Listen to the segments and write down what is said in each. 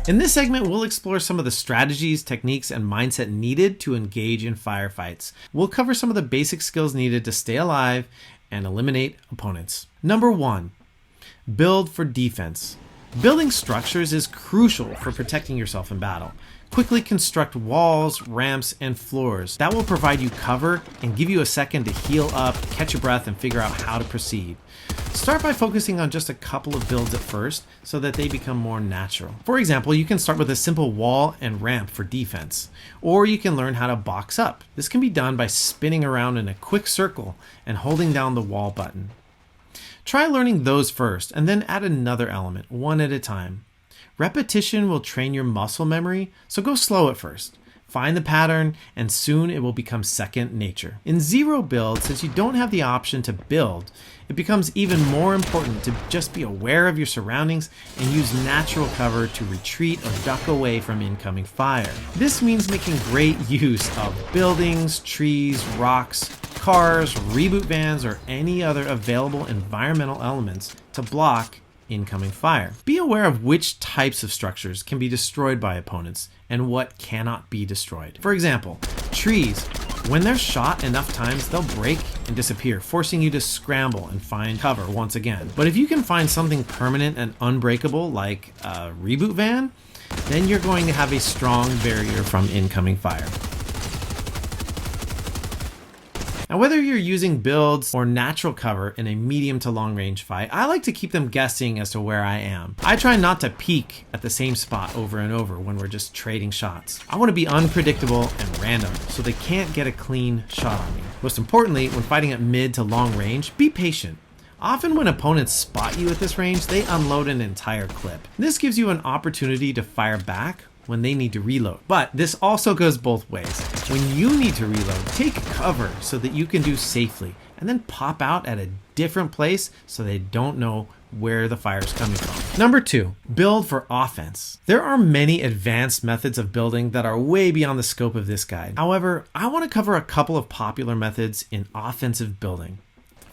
In this segment, we'll explore some of the strategies, techniques, and mindset needed to engage in firefights. We'll cover some of the basic skills needed to stay alive and eliminate opponents. Number 1, build for defense. Building structures is crucial for protecting yourself in battle. Quickly construct walls, ramps, and floors. That will provide you cover and give you a second to heal up, catch your breath, and figure out how to proceed. Start by focusing on just a couple of builds at first so that they become more natural. For example, you can start with a simple wall and ramp for defense, or you can learn how to box up. This can be done by spinning around in a quick circle and holding down the wall button. Try learning those first and then add another element, one at a time. Repetition will train your muscle memory, so go slow at first. Find the pattern, and soon it will become second nature. In zero build, since you don't have the option to build, it becomes even more important to just be aware of your surroundings and use natural cover to retreat or duck away from incoming fire. This means making great use of buildings, trees, rocks, cars, reboot vans, or any other available environmental elements to block incoming fire. Be aware of which types of structures can be destroyed by opponents and what cannot be destroyed. For example, trees. When they're shot enough times, they'll break and disappear, forcing you to scramble and find cover once again. But if you can find something permanent and unbreakable like a reboot van, then you're going to have a strong barrier from incoming fire. Now, whether you're using builds or natural cover in a medium to long range fight, I like to keep them guessing as to where I am. I try not to peek at the same spot over and over when we're just trading shots. I want to be unpredictable and random so they can't get a clean shot on me. Most importantly, when fighting at mid to long range, be patient. Often when opponents spot you at this range, they unload an entire clip. This gives you an opportunity to fire back when they need to reload. But this also goes both ways. When you need to reload, take cover so that you can do safely, and then pop out at a different place so they don't know where the fire is coming from. Number 2, build for offense. There are many advanced methods of building that are way beyond the scope of this guide. However, I want to cover a couple of popular methods in offensive building.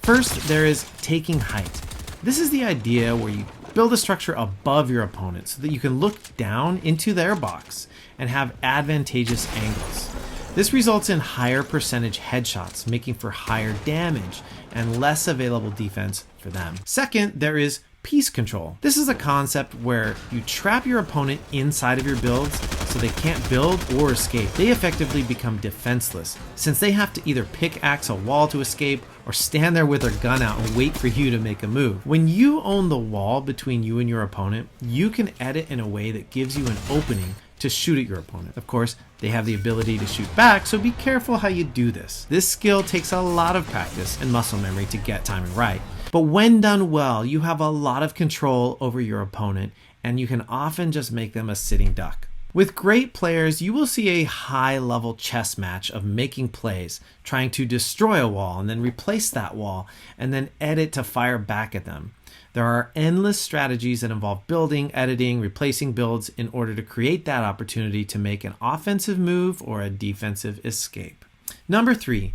First, there is taking height. This is the idea where you build a structure above your opponent so that you can look down into their box and have advantageous angles. This results in higher percentage headshots, making for higher damage and less available defense for them. Second, there is piece control. This is a concept where you trap your opponent inside of your builds so they can't build or escape. They effectively become defenseless since they have to either pickaxe a wall to escape or stand there with their gun out and wait for you to make a move. When you own the wall between you and your opponent, you can edit in a way that gives you an opening to shoot at your opponent. Of course, they have the ability to shoot back, so be careful how you do this. This skill takes a lot of practice and muscle memory to get timing right. But when done well, you have a lot of control over your opponent, and you can often just make them a sitting duck. With great players, you will see a high-level chess match of making plays, trying to destroy a wall and then replace that wall, and then edit to fire back at them. There are endless strategies that involve building, editing, replacing builds in order to create that opportunity to make an offensive move or a defensive escape. Number 3,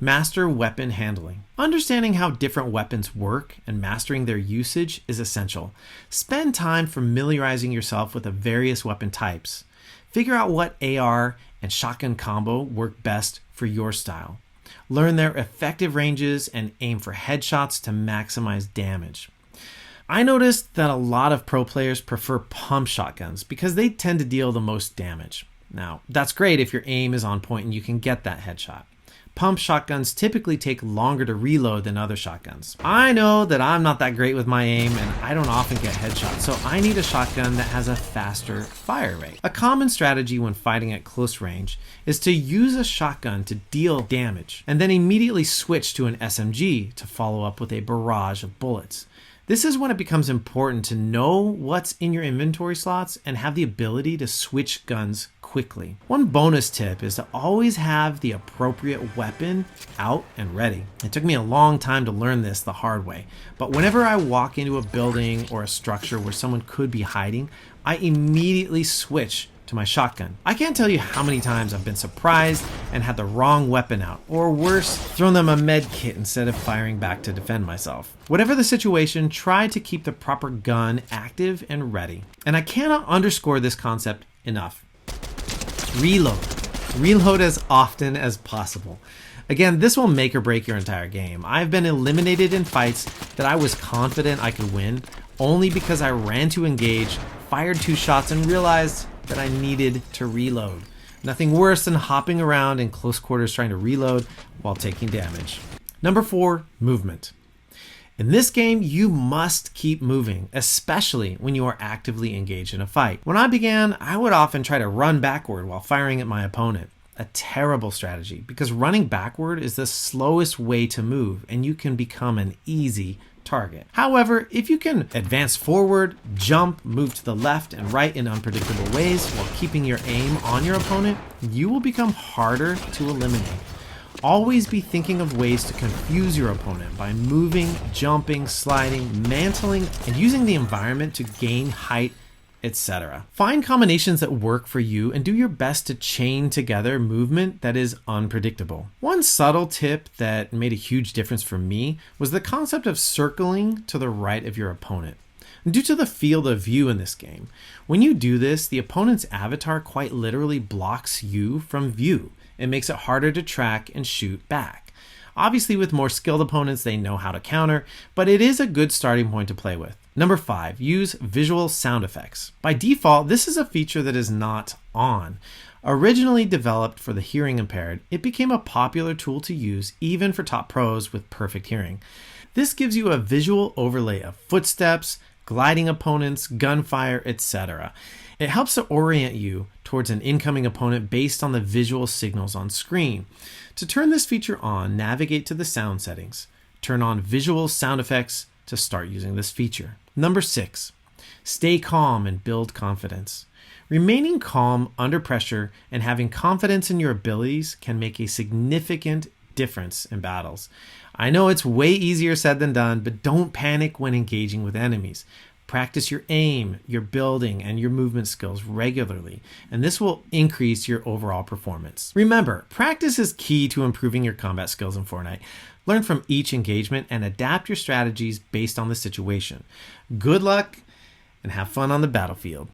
master weapon handling. Understanding how different weapons work and mastering their usage is essential. Spend time familiarizing yourself with the various weapon types. Figure out what AR and shotgun combo work best for your style. Learn their effective ranges and aim for headshots to maximize damage. I noticed that a lot of pro players prefer pump shotguns because they tend to deal the most damage. Now, that's great if your aim is on point and you can get that headshot. Pump shotguns typically take longer to reload than other shotguns. I know that I'm not that great with my aim and I don't often get headshots, so I need a shotgun that has a faster fire rate. A common strategy when fighting at close range is to use a shotgun to deal damage and then immediately switch to an SMG to follow up with a barrage of bullets. This is when it becomes important to know what's in your inventory slots and have the ability to switch guns quickly. One bonus tip is to always have the appropriate weapon out and ready. It took me a long time to learn this the hard way, but whenever I walk into a building or a structure where someone could be hiding, I immediately switch to my shotgun. I can't tell you how many times I've been surprised and had the wrong weapon out, or worse, thrown them a med kit instead of firing back to defend myself. Whatever the situation, try to keep the proper gun active and ready. And I cannot underscore this concept enough. Reload. Reload as often as possible. Again, this will make or break your entire game. I've been eliminated in fights that I was confident I could win, only because I ran to engage, fired 2 shots, and realized that I needed to reload. Nothing worse than hopping around in close quarters trying to reload while taking damage. Number 4, movement. In this game, you must keep moving, especially when you are actively engaged in a fight. When I began, I would often try to run backward while firing at my opponent. A terrible strategy, because running backward is the slowest way to move, and you can become an easy target. However, if you can advance forward, jump, move to the left and right in unpredictable ways while keeping your aim on your opponent, you will become harder to eliminate. Always be thinking of ways to confuse your opponent by moving, jumping, sliding, mantling, and using the environment to gain height, etc. Find combinations that work for you and do your best to chain together movement that is unpredictable. One subtle tip that made a huge difference for me was the concept of circling to the right of your opponent. Due to the field of view in this game, when you do this, the opponent's avatar quite literally blocks you from view. It makes it harder to track and shoot back. Obviously, with more skilled opponents, they know how to counter, but it is a good starting point to play with. Number 5, use visual sound effects. By default, this is a feature that is not on. Originally developed for the hearing impaired, it became a popular tool to use even for top pros with perfect hearing. This gives you a visual overlay of footsteps, gliding opponents, gunfire, etc. It helps to orient you towards an incoming opponent based on the visual signals on screen. To turn this feature on, navigate to the sound settings. Turn on visual sound effects to start using this feature. Number 6, stay calm and build confidence. Remaining calm under pressure and having confidence in your abilities can make a significant difference in battles. I know it's way easier said than done, but don't panic when engaging with enemies. Practice your aim, your building, and your movement skills regularly, and this will increase your overall performance. Remember, practice is key to improving your combat skills in Fortnite. Learn from each engagement and adapt your strategies based on the situation. Good luck and have fun on the battlefield.